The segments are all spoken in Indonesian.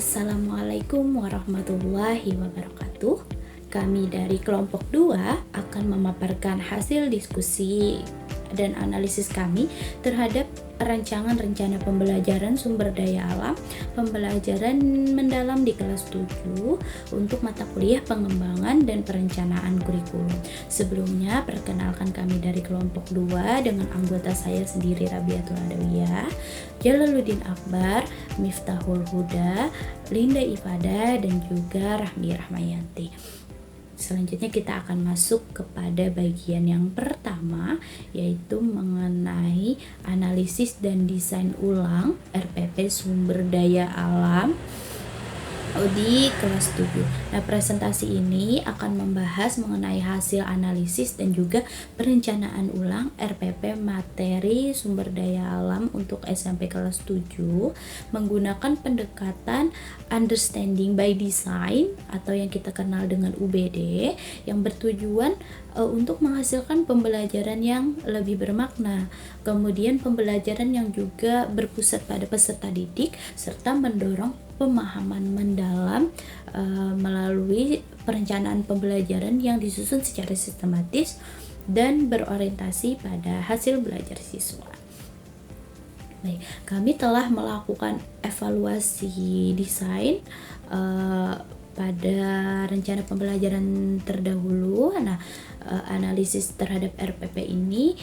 Assalamualaikum warahmatullahi wabarakatuh. Kami dari kelompok 2 akan memaparkan hasil diskusi dan analisis kami terhadap rancangan rencana pembelajaran sumber daya alam, pembelajaran mendalam di kelas 7 untuk mata kuliah pengembangan dan perencanaan kurikulum. Sebelumnya, perkenalkan kami dari kelompok 2 dengan anggota saya sendiri Rabiatul Adawiyah, Jalaluddin Akbar, Miftahul Huda, Linda Ifada, dan juga Rahmi Rahmayanti. Selanjutnya kita akan masuk kepada bagian yang pertama, yaitu mengenai analisis dan desain ulang RPP sumber daya alam di kelas 7. Nah, presentasi ini akan membahas mengenai hasil analisis dan juga perencanaan ulang RPP materi sumber daya alam untuk SMP kelas 7 menggunakan pendekatan understanding by design atau yang kita kenal dengan UBD yang bertujuan untuk menghasilkan pembelajaran yang lebih bermakna, kemudian pembelajaran yang juga berpusat pada peserta didik serta mendorong pemahaman mendalam melalui perencanaan pembelajaran yang disusun secara sistematis dan berorientasi pada hasil belajar siswa. Baik, kami telah melakukan evaluasi desain pada rencana pembelajaran terdahulu. Nah, analisis terhadap RPP ini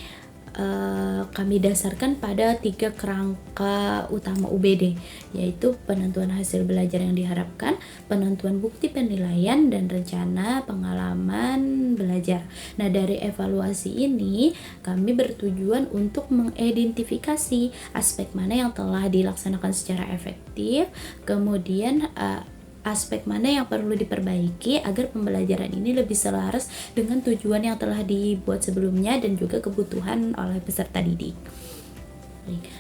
kami dasarkan pada 3 kerangka utama UBD, yaitu penentuan hasil belajar yang diharapkan, penentuan bukti penilaian, dan rencana pengalaman belajar. Nah, dari evaluasi ini kami bertujuan untuk mengidentifikasi aspek mana yang telah dilaksanakan secara efektif, kemudian aspek mana yang perlu diperbaiki agar pembelajaran ini lebih selaras dengan tujuan yang telah dibuat sebelumnya dan juga kebutuhan oleh peserta didik.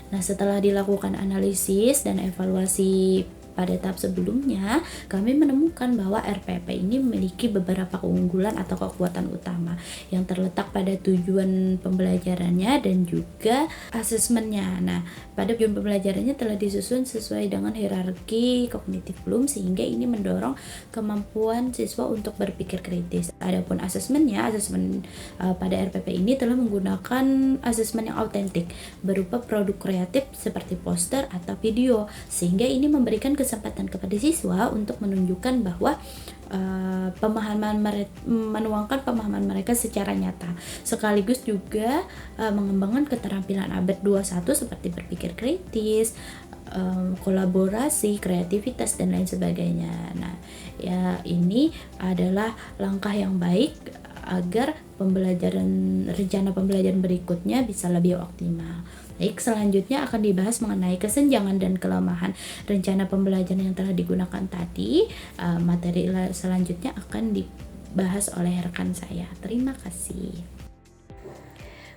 Nah, setelah dilakukan analisis dan evaluasi pada tahap sebelumnya, kami menemukan bahwa RPP ini memiliki beberapa keunggulan atau kekuatan utama yang terletak pada tujuan pembelajarannya dan juga asesmennya. Nah, pada tujuan pembelajarannya telah disusun sesuai dengan hierarki kognitif Bloom sehingga ini mendorong kemampuan siswa untuk berpikir kritis. Adapun asesmennya, asesmen pada RPP ini telah menggunakan asesmen yang autentik berupa produk kreatif seperti poster atau video sehingga ini memberikan kesempatan kepada siswa untuk menunjukkan bahwa menuangkan pemahaman mereka secara nyata, sekaligus juga mengembangkan keterampilan abad 21 seperti berpikir kritis, kolaborasi, kreativitas, dan lain sebagainya. Nah, ya ini adalah langkah yang baik agar rencana pembelajaran berikutnya bisa lebih optimal. Baik, selanjutnya akan dibahas mengenai kesenjangan dan kelemahan rencana pembelajaran yang telah digunakan tadi. Materi selanjutnya akan dibahas oleh rekan saya. Terima kasih.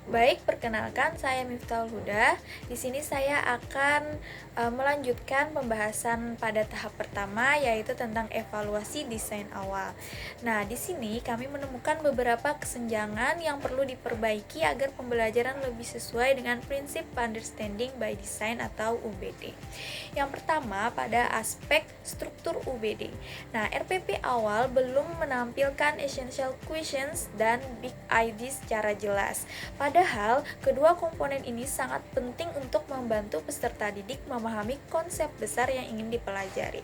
Baik, perkenalkan saya Miftahul Huda. Di sini saya akan melanjutkan pembahasan pada tahap pertama, yaitu tentang evaluasi desain awal. Nah, di sini kami menemukan beberapa kesenjangan yang perlu diperbaiki agar pembelajaran lebih sesuai dengan prinsip understanding by design atau UBD. Yang pertama, pada aspek struktur UBD. Nah, RPP awal belum menampilkan essential questions dan big ideas secara jelas. Padahal, kedua komponen ini sangat penting untuk membantu peserta didik memahami konsep besar yang ingin dipelajari.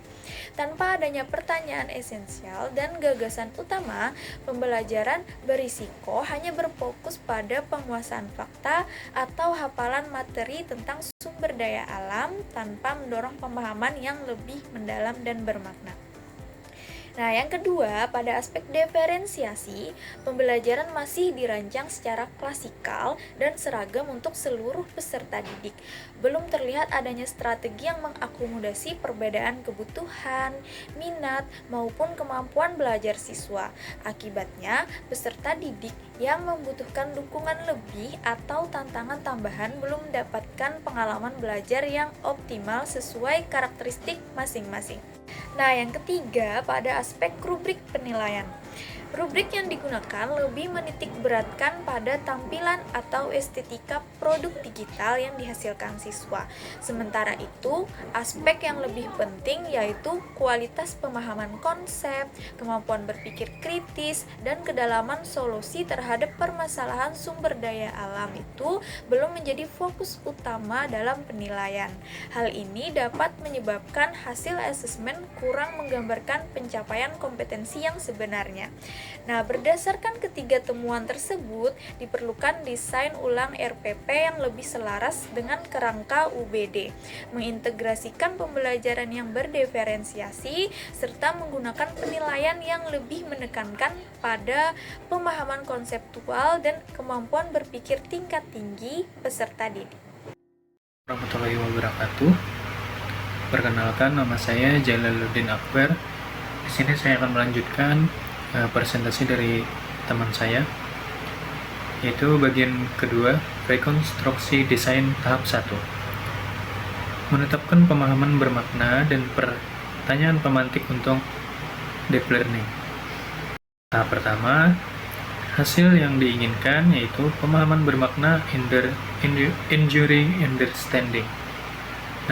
Tanpa adanya pertanyaan esensial dan gagasan utama, pembelajaran berisiko hanya berfokus pada penguasaan fakta atau hafalan materi tentang sumber daya alam tanpa mendorong pemahaman yang lebih mendalam dan bermakna. Nah, yang kedua, pada aspek diferensiasi, pembelajaran masih dirancang secara klasikal dan seragam untuk seluruh peserta didik. Belum terlihat adanya strategi yang mengakomodasi perbedaan kebutuhan, minat, maupun kemampuan belajar siswa. Akibatnya, peserta didik yang membutuhkan dukungan lebih atau tantangan tambahan belum mendapatkan pengalaman belajar yang optimal sesuai karakteristik masing-masing. Nah, yang ketiga, pada aspek rubrik penilaian. Rubrik yang digunakan lebih menitik beratkan pada tampilan atau estetika produk digital yang dihasilkan siswa. Sementara itu, aspek yang lebih penting yaitu kualitas pemahaman konsep, kemampuan berpikir kritis, dan kedalaman solusi terhadap permasalahan sumber daya alam itu belum menjadi fokus utama dalam penilaian. Hal ini dapat menyebabkan hasil asesmen kurang menggambarkan pencapaian kompetensi yang sebenarnya. Nah, berdasarkan ketiga temuan tersebut, diperlukan desain ulang RPP yang lebih selaras dengan kerangka UBD, mengintegrasikan pembelajaran yang berdiferensiasi, serta menggunakan penilaian yang lebih menekankan pada pemahaman konseptual dan kemampuan berpikir tingkat tinggi peserta didik. Warahmatullahi wabarakatuh. Perkenalkan, nama saya Jalaluddin Akbar. Di sini saya akan melanjutkan presentasi dari teman saya, yaitu bagian kedua, rekonstruksi desain tahap 1. Menetapkan pemahaman bermakna dan pertanyaan pemantik untuk deep learning. Tahap pertama, hasil yang diinginkan yaitu pemahaman bermakna enduring understanding.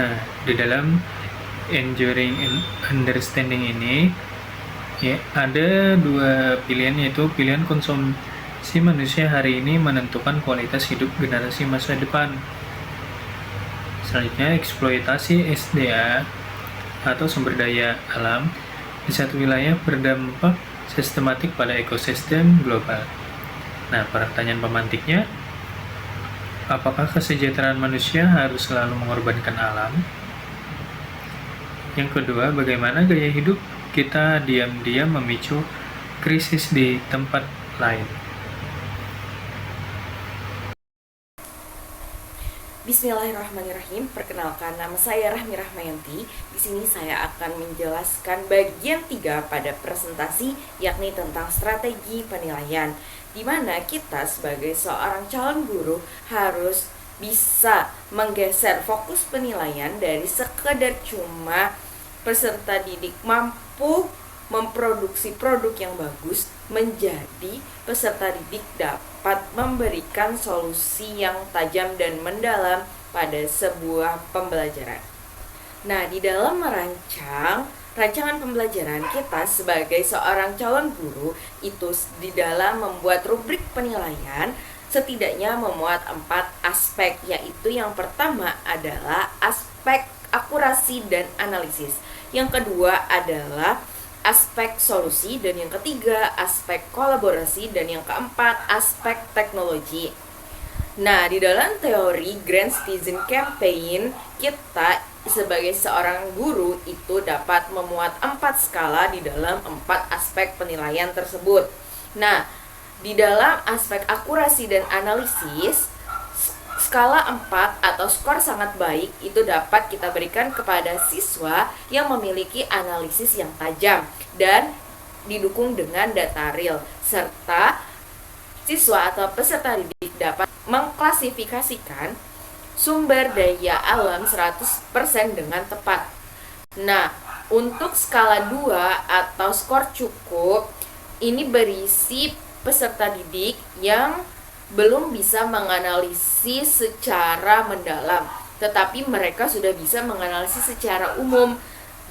Nah, di dalam enduring understanding ini ya, ada dua pilihan, yaitu pilihan konsumsi manusia hari ini menentukan kualitas hidup generasi masa depan. Selanjutnya, eksploitasi SDA atau sumber daya alam di satu wilayah berdampak sistematik pada ekosistem global. Nah, pertanyaan pemantiknya, apakah kesejahteraan manusia harus selalu mengorbankan alam? Yang kedua, bagaimana gaya hidup kita diam-diam memicu krisis di tempat lain. Bismillahirrahmanirrahim. Perkenalkan, nama saya Rahmi Rahmayanti. Di sini saya akan menjelaskan bagian 3 pada presentasi, yakni tentang strategi penilaian, di mana kita sebagai seorang calon guru harus bisa menggeser fokus penilaian dari sekedar cuma peserta didik mampu memproduksi produk yang bagus menjadi peserta didik dapat memberikan solusi yang tajam dan mendalam pada sebuah pembelajaran. Nah, di dalam merancang rancangan pembelajaran kita sebagai seorang calon guru itu di dalam membuat rubrik penilaian setidaknya memuat 4 aspek, yaitu yang pertama adalah aspek akurasi dan analisis. Yang kedua adalah aspek solusi, dan yang ketiga aspek kolaborasi, dan yang keempat aspek teknologi. Nah, di dalam teori Grand Citizen Campaign, kita sebagai seorang guru itu dapat memuat 4 skala di dalam 4 aspek penilaian tersebut. Nah, di dalam aspek akurasi dan analisis, skala 4 atau skor sangat baik itu dapat kita berikan kepada siswa yang memiliki analisis yang tajam dan didukung dengan data real, serta siswa atau peserta didik dapat mengklasifikasikan sumber daya alam 100% dengan tepat. Nah, untuk skala 2 atau skor cukup, ini berisi peserta didik yang belum bisa menganalisis secara mendalam, tetapi mereka sudah bisa menganalisis secara umum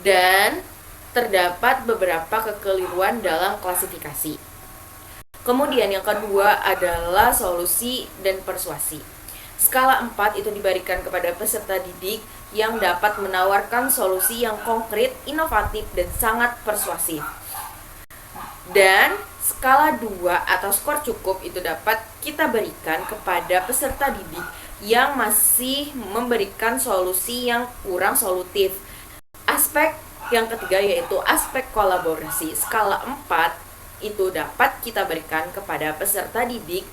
dan terdapat beberapa kekeliruan dalam klasifikasi. Kemudian yang kedua adalah solusi dan persuasi. Skala 4 itu diberikan kepada peserta didik yang dapat menawarkan solusi yang konkret, inovatif, dan sangat persuasif. Dan skala 2 atau skor cukup itu dapat kita berikan kepada peserta didik yang masih memberikan solusi yang kurang solutif. Aspek yang ketiga yaitu aspek kolaborasi. Skala 4 itu dapat kita berikan kepada peserta didik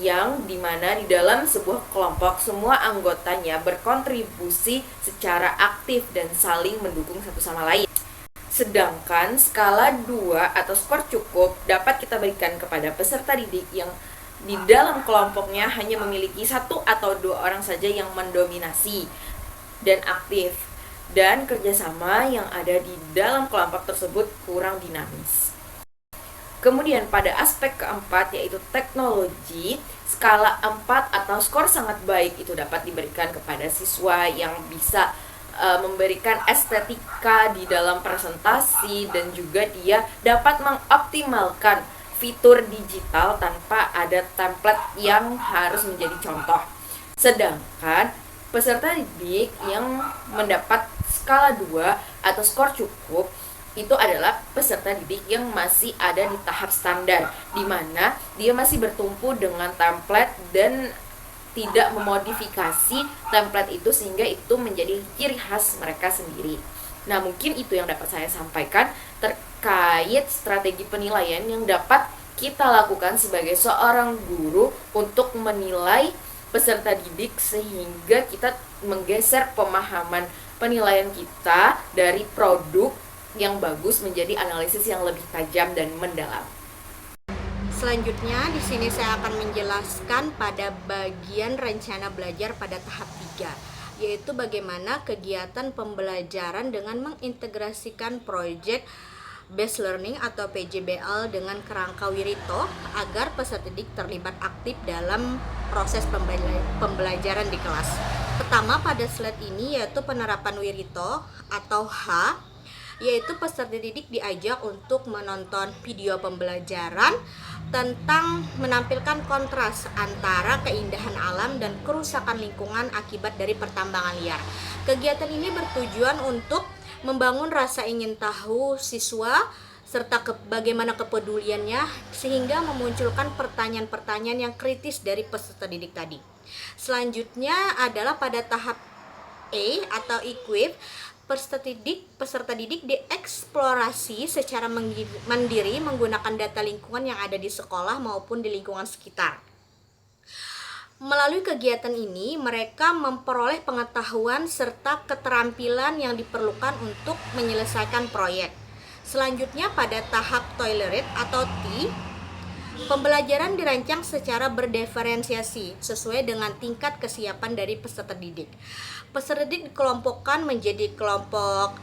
yang dimana di dalam sebuah kelompok semua anggotanya berkontribusi secara aktif dan saling mendukung satu sama lain. Sedangkan skala 2 atau skor cukup dapat kita berikan kepada peserta didik yang di dalam kelompoknya hanya memiliki 1 atau 2 orang saja yang mendominasi dan aktif, dan kerjasama yang ada di dalam kelompok tersebut kurang dinamis. Kemudian pada aspek keempat yaitu teknologi, skala 4 atau skor sangat baik itu dapat diberikan kepada siswa yang bisa memberikan estetika di dalam presentasi, dan juga dia dapat mengoptimalkan fitur digital tanpa ada template yang harus menjadi contoh. Sedangkan peserta didik yang mendapat skala 2 atau skor cukup itu adalah peserta didik yang masih ada di tahap standar, di mana dia masih bertumpu dengan template dan tidak memodifikasi template itu sehingga itu menjadi ciri khas mereka sendiri. Nah, mungkin itu yang dapat saya sampaikan terkait strategi penilaian yang dapat kita lakukan sebagai seorang guru untuk menilai peserta didik sehingga kita menggeser pemahaman penilaian kita dari produk yang bagus menjadi analisis yang lebih tajam dan mendalam. Selanjutnya di sini saya akan menjelaskan pada bagian rencana belajar pada tahap 3, yaitu bagaimana kegiatan pembelajaran dengan mengintegrasikan proyek Based Learning atau PJBL dengan kerangka Wirito agar peserta didik terlibat aktif dalam proses pembelajaran di kelas. Pertama pada slide ini yaitu penerapan Wirito atau H, yaitu peserta didik diajak untuk menonton video pembelajaran tentang menampilkan kontras antara keindahan alam dan kerusakan lingkungan akibat dari pertambangan liar. Kegiatan ini bertujuan untuk membangun rasa ingin tahu siswa serta bagaimana kepeduliannya sehingga memunculkan pertanyaan-pertanyaan yang kritis dari peserta didik tadi. Selanjutnya adalah pada tahap E atau equip, peserta didik dieksplorasi secara mandiri menggunakan data lingkungan yang ada di sekolah maupun di lingkungan sekitar. Melalui kegiatan ini, mereka memperoleh pengetahuan serta keterampilan yang diperlukan untuk menyelesaikan proyek. Selanjutnya pada tahap tolerate atau T, pembelajaran dirancang secara berdiferensiasi sesuai dengan tingkat kesiapan dari peserta didik. Peserta didik dikelompokkan menjadi kelompok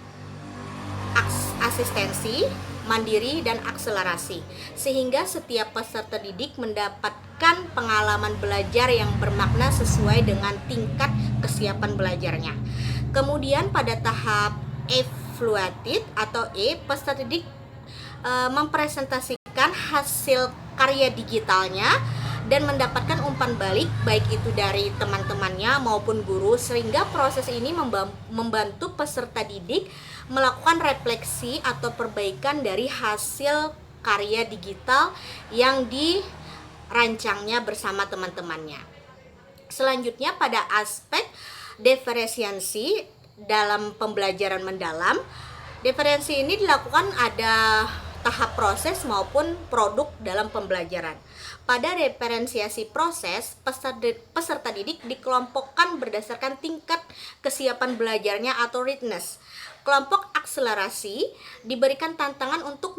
asistensi, mandiri, dan akselerasi, sehingga setiap peserta didik mendapatkan pengalaman belajar yang bermakna sesuai dengan tingkat kesiapan belajarnya. Kemudian pada tahap evaluated atau E, peserta didik mempresentasikan hasil karya digitalnya dan mendapatkan umpan balik baik itu dari teman-temannya maupun guru, sehingga proses ini membantu peserta didik melakukan refleksi atau perbaikan dari hasil karya digital yang dirancangnya bersama teman-temannya. Selanjutnya pada aspek diferensiasi dalam pembelajaran mendalam, diferensi ini dilakukan ada tahap proses maupun produk dalam pembelajaran. Pada diferensiasi proses, peserta didik dikelompokkan berdasarkan tingkat kesiapan belajarnya atau readiness. Kelompok akselerasi diberikan tantangan untuk